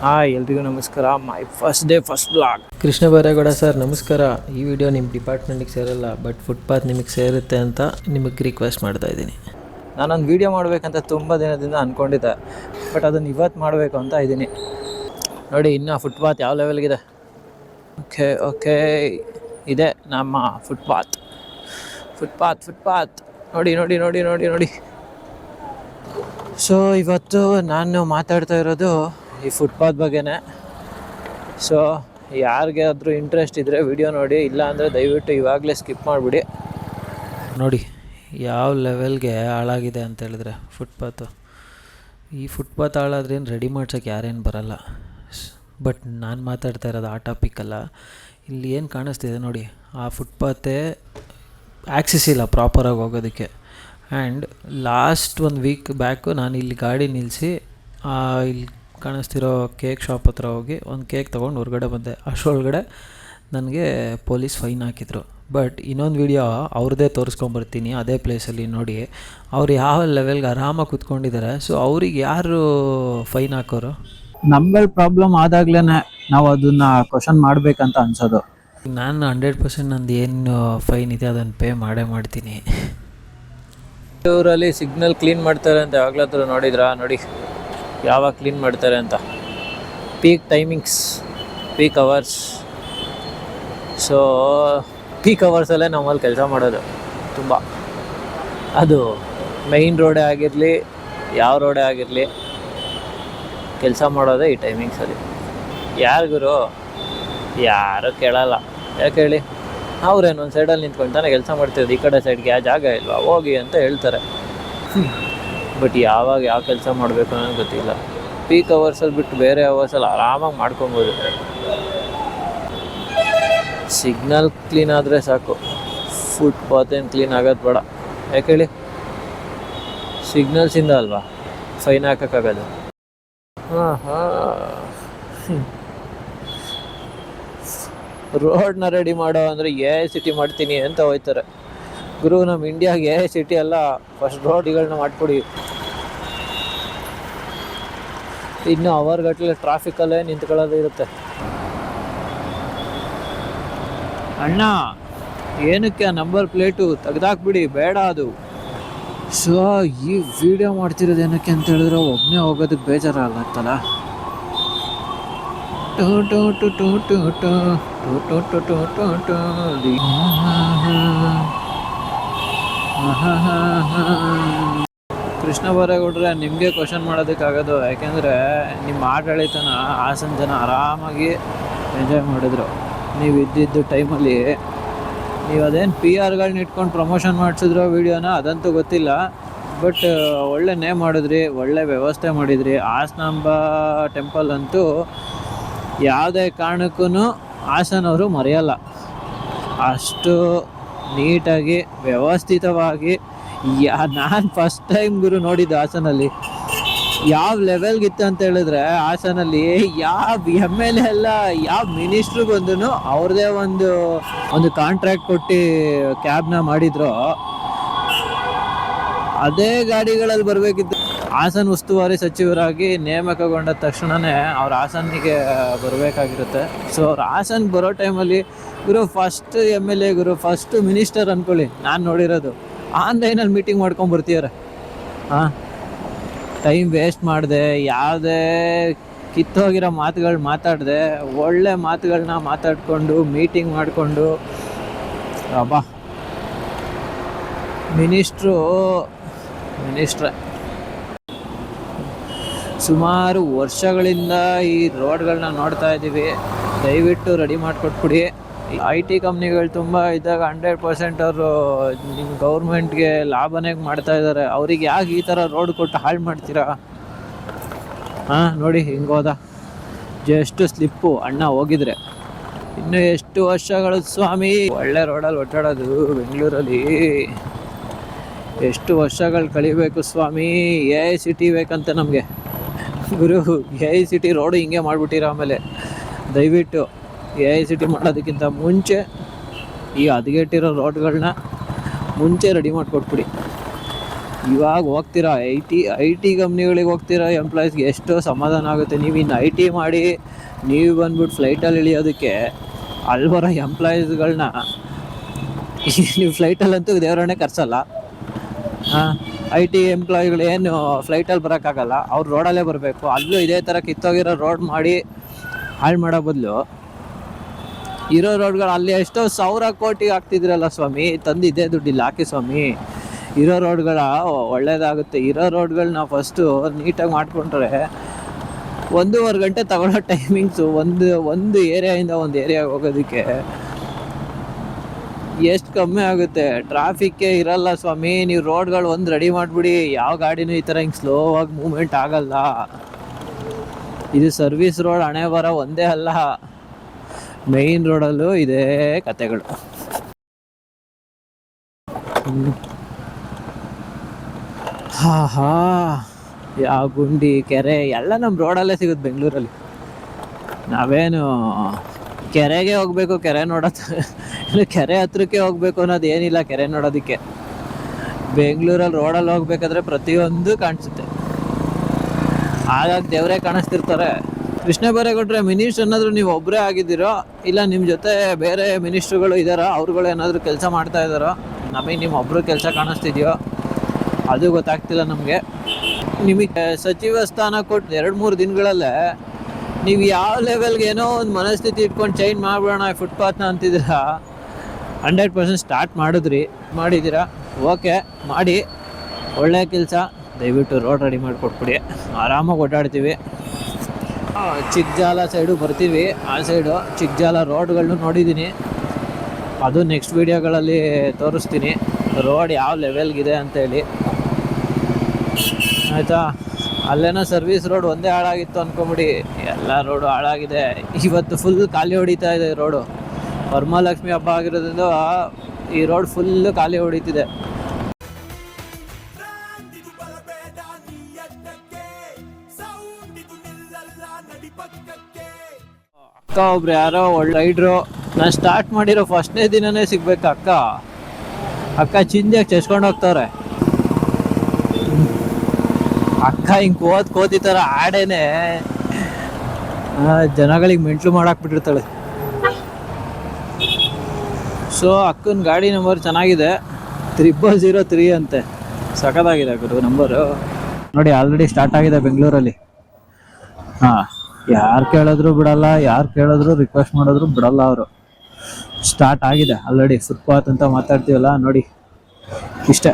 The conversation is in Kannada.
ಹಾಯ್ ಎಲ್ರಿಗೂ ನಮಸ್ಕಾರ. My first day first blog. Krishna Byregowda sir ನಮಸ್ಕಾರ. ಈ ವಿಡಿಯೋ ನಿಮ್ಮ ಡಿಪಾರ್ಟ್ಮೆಂಟಿಗೆ ಸೇರಲ್ಲ, ಬಟ್ ಫುಟ್ಪಾತ್ ನಿಮಗೆ ಸೇರುತ್ತೆ ಅಂತ ನಿಮಗೆ ರಿಕ್ವೆಸ್ಟ್ ಮಾಡ್ತಾ ಇದ್ದೀನಿ. ನಾನೊಂದು ವೀಡಿಯೋ ಮಾಡಬೇಕಂತ ತುಂಬ ದಿನದಿಂದ ಅಂದ್ಕೊಂಡಿದ್ದೆ, ಬಟ್ ಅದನ್ನು ಇವತ್ತು ಮಾಡಬೇಕು ಅಂತ ಇದ್ದೀನಿ. ನೋಡಿ ಇನ್ನು ಫುಟ್ಪಾತ್ ಯಾವ ಲೆವೆಲ್ಗಿದೆ. ಓಕೆ ಇದೆ ನಮ್ಮ ಫುಟ್ಪಾತ್. ನೋಡಿ ನೋಡಿ ನೋಡಿ ನೋಡಿ ನೋಡಿ ಸೊ ಇವತ್ತು ನಾನು ಮಾತಾಡ್ತಾ ಇರೋದು ಈ ಫುಟ್ಪಾತ್ ಬಗ್ಗೆನೇ. ಸೊ ಯಾರಿಗೆ ಆದರೂ ಇಂಟ್ರೆಸ್ಟ್ ಇದ್ದರೆ ವಿಡಿಯೋ ನೋಡಿ, ಇಲ್ಲ ಅಂದರೆ ದಯವಿಟ್ಟು ಇವಾಗಲೇ ಸ್ಕಿಪ್ ಮಾಡಿಬಿಡಿ. ನೋಡಿ ಯಾವ ಲೆವೆಲ್ಗೆ ಹಾಳಾಗಿದೆ ಅಂತ ಹೇಳಿದ್ರೆ ಫುಟ್ಪಾತು. ಈ ಫುಟ್ಪಾತ್ ಹಾಳಾದ್ರೇನು ರೆಡಿ ಮಾಡ್ಸೋಕ್ಕೆ ಯಾರೇನು ಬರಲ್ಲ. ಬಟ್ ನಾನು ಮಾತಾಡ್ತಾ ಇರೋದು ಆ ಟಾಪಿಕ್ಕಲ್ಲ. ಇಲ್ಲಿ ಏನು ಕಾಣಿಸ್ತಿದೆ ನೋಡಿ, ಆ ಫುಟ್ಪಾತೇ ಆ್ಯಕ್ಸಿಸ್ ಇಲ್ಲ ಪ್ರಾಪರಾಗಿ ಹೋಗೋದಕ್ಕೆ. ಆ್ಯಂಡ್ ಲಾಸ್ಟ್ 1 ವೀಕ್ ಬ್ಯಾಕು ನಾನು ಇಲ್ಲಿ ಗಾಡಿ ನಿಲ್ಲಿಸಿ ಇಲ್ಲಿ ಕಾಣಿಸ್ತಿರೋ ಕೇಕ್ ಶಾಪ್ ಹತ್ರ ಹೋಗಿ ಒಂದು ಕೇಕ್ ತೊಗೊಂಡು ಹೊರಗಡೆ ಬಂದೆ. ಅಷ್ಟರೊಳಗಡೆ ನನಗೆ ಪೊಲೀಸ್ ಫೈನ್ ಹಾಕಿದ್ರು. ಬಟ್ ಇನ್ನೊಂದು ವೀಡಿಯೋ ಅವ್ರದ್ದೇ ತೋರಿಸ್ಕೊಂಬರ್ತೀನಿ ಅದೇ ಪ್ಲೇಸಲ್ಲಿ. ನೋಡಿ ಅವ್ರು ಯಾವ ಲೆವೆಲ್ಗೆ ಆರಾಮಾಗಿ ಕೂತ್ಕೊಂಡಿದ್ದಾರೆ. ಸೊ ಅವ್ರಿಗೆ ಯಾರು ಫೈನ್ ಹಾಕೋರು? ನಮ್ಗಳ ಪ್ರಾಬ್ಲಮ್ ಆದಾಗ್ಲೇ ನಾವು ಅದನ್ನು ಕ್ವಶನ್ ಮಾಡಬೇಕಂತ ಅನ್ಸೋದು. ನಾನು 100% ನಂದು ಏನು ಫೈನ್ ಇದೆ ಅದನ್ನು ಪೇ ಮಾಡ್ತೀನಿ. ಊರಲ್ಲಿ ಸಿಗ್ನಲ್ ಕ್ಲೀನ್ ಮಾಡ್ತಾರೆ ಅಂತ ಯಾವಾಗಲಾದ್ರೂ ನೋಡಿದ್ರಾ? ನೋಡಿ ಯಾವಾಗ ಕ್ಲೀನ್ ಮಾಡ್ತಾರೆ ಅಂತ. Peak timings, peak hours. So peak ಅವರ್ಸಲ್ಲೇ ನಮ್ಮಲ್ಲಿ ಕೆಲಸ ಮಾಡೋದು ತುಂಬ. ಅದು ಮೈನ್ ರೋಡೇ ಆಗಿರಲಿ, ಯಾವ ರೋಡೇ ಆಗಿರಲಿ, ಕೆಲಸ ಮಾಡೋದೇ ಈ ಟೈಮಿಂಗ್ಸಲ್ಲಿ. ಯಾರಿಗೂ ಯಾರು ಕೇಳಲ್ಲ. ಯಾಕೆ ಹೇಳಿ? ಅವ್ರೇನು ಒಂದು ಸೈಡಲ್ಲಿ ನಿಂತ್ಕೊಂಡು ತಾನೇ ಕೆಲಸ ಮಾಡ್ತಿರೋದು, ಈ ಕಡೆ ಸೈಡ್ಗೆ ಯಾವ ಜಾಗ ಇಲ್ವಾ ಹೋಗಿ ಅಂತ ಹೇಳ್ತಾರೆ. ಬಟ್ ಯಾವಾಗ ಯಾವ ಕೆಲಸ ಮಾಡಬೇಕು ಅನ್ನೋದು ಗೊತ್ತಿಲ್ಲ. ಪೀಕ್ ಅವರ್ಸಲ್ಲಿ ಬಿಟ್ಟು ಬೇರೆ ಅವರ್ಸಲ್ಲಿ ಆರಾಮಾಗಿ ಮಾಡ್ಕೊಬೋದು. ಸಿಗ್ನಲ್ ಕ್ಲೀನ್ ಆದರೆ ಸಾಕು, ಫುಟ್ಪಾತ್ ಏನು ಕ್ಲೀನ್ ಆಗೋದು ಬೇಡ. ಯಾಕೆ ಹೇಳಿ? ಸಿಗ್ನಲ್ಸಿಂದ ಅಲ್ವಾ ಫೈನ್ ಹಾಕೋಕ್ಕಾಗೋದು. ರೋಡ್ನ ರೆಡಿ ಮಾಡೋ ಅಂದರೆ AI ಮಾಡ್ತೀನಿ ಅಂತ ಹೋಯ್ತಾರೆ. ಗುರು, ನಮ್ಮ ಇಂಡಿಯಾಗೆ AI ಅಲ್ಲ, ಫಸ್ಟ್ ರೋಡ್ಗಳನ್ನ ಮಾಡಿಕೊಡಿ. ಇನ್ನು ಅವರ್ಗಟ್ಟಲೆ ಟ್ರಾಫಿಕಲ್ಲೇ ನಿಂತ್ಕೊಳ್ಳೋದು ಇರುತ್ತೆ. ಅಣ್ಣ ಏನಕ್ಕೆ ಆ ನಂಬರ್ ಪ್ಲೇಟು ತೆಗ್ದಾಕ್ಬಿಡಿ, ಬೇಡ ಅದು. ಸೊ ಈ ವಿಡಿಯೋ ಮಾಡ್ತಿರೋದು ಏನಕ್ಕೆ ಅಂತ ಹೇಳಿದ್ರೆ ಒಬ್ಬನೇ ಹೋಗೋದಕ್ಕೆ ಬೇಜಾರಾಗತ್ತಲ್ಲ. ಕೃಷ್ಣ ಬೈರೇಗೌಡ್ರೆ, ನಿಮಗೆ ಕ್ವಶನ್ ಮಾಡೋದಕ್ಕಾಗೋದು. ಯಾಕೆಂದರೆ ನಿಮ್ಮ ಆಡಳಿತನ ಹಾಸನ ಜನ ಆರಾಮಾಗಿ ಎಂಜಾಯ್ ಮಾಡಿದ್ರು. ನೀವು ಇದ್ದಿದ್ದು ಟೈಮಲ್ಲಿ ನೀವು ಅದೇನು PRಗಳನ್ನ ಇಟ್ಕೊಂಡು ಪ್ರಮೋಷನ್ ಮಾಡಿಸಿದ್ರು ವೀಡಿಯೋನ, ಅದಂತೂ ಗೊತ್ತಿಲ್ಲ. ಬಟ್ ಒಳ್ಳೆ ನೇಮ್ ಮಾಡಿದ್ರಿ, ಒಳ್ಳೆ ವ್ಯವಸ್ಥೆ ಮಾಡಿದ್ರಿ. ಹಾಸನಾಂಬ ಟೆಂಪಲ್ ಅಂತೂ ಯಾವುದೇ ಕಾರಣಕ್ಕೂ ಹಾಸನವರು ಮರೆಯಲ್ಲ. ಅಷ್ಟು ನೀಟಾಗಿ ವ್ಯವಸ್ಥಿತವಾಗಿ ನಾನು ಫಸ್ಟ್ ಟೈಮ್ ಗುರು ನೋಡಿದ್ದು ಹಾಸನಲ್ಲಿ. ಯಾವ ಲೆವೆಲ್ಗಿತ್ತು ಅಂತ ಹೇಳಿದ್ರೆ, ಹಾಸನಲ್ಲಿ ಯಾವ MLA ಎಲ್ಲ ಯಾವ ಮಿನಿಸ್ಟ್ರು ಬಂದು ಅವ್ರದ್ದೇ ಒಂದು ಕಾಂಟ್ರಾಕ್ಟ್ ಕೊಟ್ಟು ಕ್ಯಾಬ್ನ ಮಾಡಿದ್ರು. ಅದೇ ಗಾಡಿಗಳಲ್ಲಿ ಬರಬೇಕಿತ್ತು. ಹಾಸನ ಉಸ್ತುವಾರಿ ಸಚಿವರಾಗಿ ನೇಮಕಗೊಂಡ ತಕ್ಷಣವೇ ಅವ್ರು ಹಾಸನಿಗೆ ಬರಬೇಕಾಗಿರುತ್ತೆ. ಸೊ ಅವ್ರು ಹಾಸನ್ಗೆ ಬರೋ ಟೈಮಲ್ಲಿ ಗುರು ಫಸ್ಟ್ MLA, ಗುರು ಫಸ್ಟ್ ಮಿನಿಸ್ಟರ್ ಅಂದ್ಕೊಳ್ಳಿ ನಾನು ನೋಡಿರೋದು, ಆನ್ಲೈನಲ್ಲಿ ಮೀಟಿಂಗ್ ಮಾಡ್ಕೊಂಡು ಬರ್ತೀಯಾರೆ. ಟೈಮ್ ವೇಸ್ಟ್ ಮಾಡಿದೆ, ಯಾವುದೇ ಕಿತ್ತೋಗಿರೋ ಮಾತುಗಳು ಮಾತಾಡಿದೆ, ಒಳ್ಳೆ ಮಾತುಗಳನ್ನ ಮಾತಾಡಿಕೊಂಡು ಮೀಟಿಂಗ್ ಮಾಡಿಕೊಂಡು ಅಬ್ಬಾ ಮಿನಿಸ್ಟ್ರೇ. ಸುಮಾರು ವರ್ಷಗಳಿಂದ ಈ ರೋಡ್ಗಳನ್ನ ನೋಡ್ತಾ ಇದ್ದೀವಿ. ದಯವಿಟ್ಟು ರೆಡಿ ಮಾಡಿಕೊಟ್ಬಿಡಿ. IT ಕಂಪ್ನಿಗಳು ತುಂಬ ಇದ್ದಾಗ 100% ಅವರು ಗೌರ್ಮೆಂಟ್ಗೆ ಲಾಭನೇ ಮಾಡ್ತಾ ಇದ್ದಾರೆ. ಅವ್ರಿಗೆ ಯಾಕೆ ಈ ಥರ ರೋಡ್ ಕೊಟ್ಟು ಹಾಳು ಮಾಡ್ತೀರಾ? ನೋಡಿ ಹಿಂಗೋದ, ಜಸ್ಟ್ ಸ್ಲಿಪ್ಪು ಅಣ್ಣ ಹೋಗಿದ್ರೆ. ಇನ್ನು ಎಷ್ಟು ವರ್ಷಗಳು ಸ್ವಾಮಿ ಒಳ್ಳೆ ರೋಡಲ್ಲಿ ಓಡಾಡೋದು ಬೆಂಗಳೂರಲ್ಲಿ. ಎಷ್ಟು ವರ್ಷಗಳು ಕಳಿಬೇಕು ಸ್ವಾಮಿ. AI ಬೇಕಂತೆ ನಮಗೆ ಗುರು. AI ರೋಡು ಹಿಂಗೆ ಮಾಡಿಬಿಟ್ಟಿರೋ. ಆಮೇಲೆ ದಯವಿಟ್ಟು AI ಮಾಡೋದಕ್ಕಿಂತ ಮುಂಚೆ ಈ ಹದಗೆಟ್ಟಿರೋ ರೋಡ್ಗಳನ್ನ ಮುಂಚೆ ರೆಡಿ ಮಾಡಿಕೊಟ್ಬಿಡಿ. ಇವಾಗ ಹೋಗ್ತಿರೋ ಐ ಟಿ ಕಂಪ್ನಿಗಳಿಗೆ ಹೋಗ್ತಿರೋ ಎಂಪ್ಲಾಯೀಸ್ಗೆ ಎಷ್ಟೋ ಸಮಾಧಾನ ಆಗುತ್ತೆ. ನೀವು ಇನ್ನು ಐ ಟಿ ಮಾಡಿ ನೀವು ಬಂದ್ಬಿಟ್ಟು ಫ್ಲೈಟಲ್ಲಿ ಇಳಿಯೋದಕ್ಕೆ ಅಲ್ಲಿ ಬರೋ ಎಂಪ್ಲಾಯೀಸ್ಗಳನ್ನ ನೀವು ಫ್ಲೈಟಲ್ಲಂತೂ ದೇವರನ್ನೇ ಕರ್ಸಲ್ಲ. ಐ ಟಿ ಎಂಪ್ಲಾಯಿಗಳು ಏನು ಫ್ಲೈಟಲ್ಲಿ ಬರೋಕ್ಕಾಗಲ್ಲ, ಅವ್ರು ರೋಡಲ್ಲೇ ಬರಬೇಕು. ಅಲ್ಲೂ ಇದೇ ಥರ ಕಿತ್ತೋಗಿರೋ ರೋಡ್ ಮಾಡಿ ಹಾಳು ಮಾಡೋ ಬದಲು ಇರೋ ರೋಡ್ಗಳು ಅಲ್ಲಿ ಎಷ್ಟೋ 1000 ಕೋಟಿ ಹಾಕ್ತಿದ್ರಲ್ಲ ಸ್ವಾಮಿ, ತಂದು ಇದೇ ದುಡ್ಡಿಲ್ಲ ಹಾಕಿ ಸ್ವಾಮಿ. ಇರೋ ರೋಡ್ಗಳ ಒಳ್ಳೇದಾಗುತ್ತೆ. ಇರೋ ರೋಡ್ಗಳನ್ನ ಫಸ್ಟು ನೀಟಾಗಿ ಮಾಡಿಕೊಂಡ್ರೆ 1.5 ಗಂಟೆ ತಗೊಳ್ಳೋ ಟೈಮಿಂಗ್ಸು ಒಂದು ಏರಿಯಾಯಿಂದ ಒಂದು ಏರಿಯಾಗೆ ಹೋಗೋದಕ್ಕೆ ಎಷ್ಟು ಕಮ್ಮಿ ಆಗುತ್ತೆ. ಟ್ರಾಫಿಕ್ಕೇ ಇರಲ್ಲ ಸ್ವಾಮಿ. ನೀವು ರೋಡ್ಗಳು ಒಂದು ರೆಡಿ ಮಾಡಿಬಿಡಿ, ಯಾವ ಗಾಡಿನೂ ಈ ಥರ ಹಿಂಗೆ ಸ್ಲೋ ಆಗಿ ಮೂವ್ಮೆಂಟ್ ಆಗಲ್ಲ. ಇದು ಸರ್ವಿಸ್ ರೋಡ್, ಹಣೆ ಬರ ಒಂದೇ ಅಲ್ಲ, ಮೇಯ್ನ್ ರೋಡಲ್ಲೂ ಇದೇ ಕತೆಗಳು. ಹಾ ಯಾವ ಗುಂಡಿ ಕೆರೆ ಎಲ್ಲ ನಮ್ಮ ರೋಡಲ್ಲೇ ಸಿಗುತ್ತೆ ಬೆಂಗಳೂರಲ್ಲಿ. ನಾವೇನು ಕೆರೆಗೆ ಹೋಗ್ಬೇಕು, ಕೆರೆ ನೋಡೋದು ಕೆರೆ ಹತ್ರಕ್ಕೆ ಹೋಗ್ಬೇಕು ಅನ್ನೋದು ಏನಿಲ್ಲ. ಕೆರೆ ನೋಡೋದಕ್ಕೆ ಬೆಂಗಳೂರಲ್ಲಿ ರೋಡಲ್ಲಿ ಹೋಗ್ಬೇಕಾದ್ರೆ ಪ್ರತಿಯೊಂದು ಕಾಣಿಸುತ್ತೆ. ಆಗಾಗ ದೇವರೇ ಕಾಣಿಸ್ತಿರ್ತಾರೆ. ಕೃಷ್ಣ ಬೈರೇಗೌಡ್ರೆ ಮಿನಿಸ್ಟರ್ ಏನಾದರೂ ನೀವು ಒಬ್ಬರೇ ಆಗಿದ್ದೀರೋ, ಇಲ್ಲ ನಿಮ್ಮ ಜೊತೆ ಬೇರೆ ಮಿನಿಸ್ಟ್ರುಗಳು ಇದ್ದಾರೋ, ಅವ್ರುಗಳು ಏನಾದರೂ ಕೆಲಸ ಮಾಡ್ತಾ ಇದ್ದಾರೋ? ನಮಗೆ ನಿಮ್ಮ ಒಬ್ಬರು ಕೆಲಸ ಕಾಣಿಸ್ತಿದೆಯೋ ಅದು ಗೊತ್ತಾಗ್ತಿಲ್ಲ ನಮಗೆ. ನಿಮಗೆ ಸಚಿವ ಸ್ಥಾನ ಕೊಟ್ಟು 2-3 ದಿನಗಳಲ್ಲೇ ನೀವು ಯಾವ ಲೆವೆಲ್ಗೆ ಏನೋ ಒಂದು ಮನಸ್ಥಿತಿ ಇಟ್ಕೊಂಡು ಚೇಂಜ್ ಮಾಡಿಬಿಡೋಣ ಫುಟ್ಪಾತ್ನ ಅಂತಿದ್ದೀರಾ. 100% ಸ್ಟಾರ್ಟ್ ಮಾಡಿದ್ದೀರಾ, ಓಕೆ ಮಾಡಿ, ಒಳ್ಳೆಯ ಕೆಲಸ. ದಯವಿಟ್ಟು ರೋಡ್ ರೆಡಿ ಮಾಡಿಕೊಟ್ಬಿಡಿ, ಆರಾಮಾಗಿ ಓಡಾಡ್ತೀವಿ. ಚಿಕ್ಕಜಾಲ ಸೈಡು ಬರ್ತೀವಿ, ಆ ಸೈಡು ಚಿಕ್ಕಜಾಲ ರೋಡ್ಗಳನ್ನೂ ನೋಡಿದ್ದೀನಿ. ಅದು ನೆಕ್ಸ್ಟ್ ವೀಡಿಯೋಗಳಲ್ಲಿ ತೋರಿಸ್ತೀನಿ ರೋಡ್ ಯಾವ ಲೆವೆಲ್ಗಿದೆ ಅಂತೇಳಿ, ಆಯಿತಾ. ಅಲ್ಲೇನೋ ಸರ್ವಿಸ್ ರೋಡ್ ಒಂದೇ ಹಾಳಾಗಿತ್ತು ಅಂದ್ಕೊಂಬಿಡಿ, ಎಲ್ಲ ರೋಡು ಹಾಳಾಗಿದೆ. ಇವತ್ತು ಫುಲ್ ಖಾಲಿ ಹೊಡಿತಾ ಇದೆ ರೋಡು. ವರಮಹಾಲಕ್ಷ್ಮಿ ಹಬ್ಬ ಆಗಿರೋದ್ರಿಂದ ಈ ರೋಡ್ ಫುಲ್ಲು ಖಾಲಿ ಹೊಡಿತಿದೆ. ಅಕ್ಕ ಒಬ್ರು ಯಾರೋ ಒಳ್ಳೆ ರೈಡ್ರು, ನಾನು ಸ್ಟಾರ್ಟ್ ಮಾಡಿರೋ ಫಸ್ಟ್ನೇ ದಿನನೇ ಸಿಗ್ಬೇಕು ಅಕ್ಕ ಚಿಂದಿಯಾಗಿ ಚೆಸ್ಕೊಂಡು ಹೋಗ್ತವ್ರೆ. ಅಕ್ಕ ಹಿಂಗೆ ಕೋತಿ ಥರ ಆಡೇನೆ ಜನಗಳಿಗೆ ಮೆಂಟ್ಲು ಮಾಡಾಕ್ಬಿಟ್ಟಿರ್ತಾಳೆ. ಸೊ ಅಕ್ಕನ ಗಾಡಿ ನಂಬರ್ ಚೆನ್ನಾಗಿದೆ, 0003 ಅಂತೆ, ಸಖತ್ತಾಗಿದೆ ಗುರು ನಂಬರು. ನೋಡಿ ಆಲ್ರೆಡಿ ಸ್ಟಾರ್ಟ್ ಆಗಿದೆ ಬೆಂಗಳೂರಲ್ಲಿ. ಯಾರು ಕೇಳಿದ್ರು ಬಿಡಲ್ಲ, ಯಾರು ಕೇಳಿದ್ರು ರಿಕ್ವೆಸ್ಟ್ ಮಾಡಿದ್ರು ಬಿಡಲ್ಲ ಅವರು. ಸ್ಟಾರ್ಟ್ ಆಗಿದೆ ಆಲ್ರೆಡಿ. ಫುಟ್ಪಾತ್ ಅಂತ ಮಾತಾಡ್ತೀವಲ್ಲ ನೋಡಿ, ಇಷ್ಟೇ.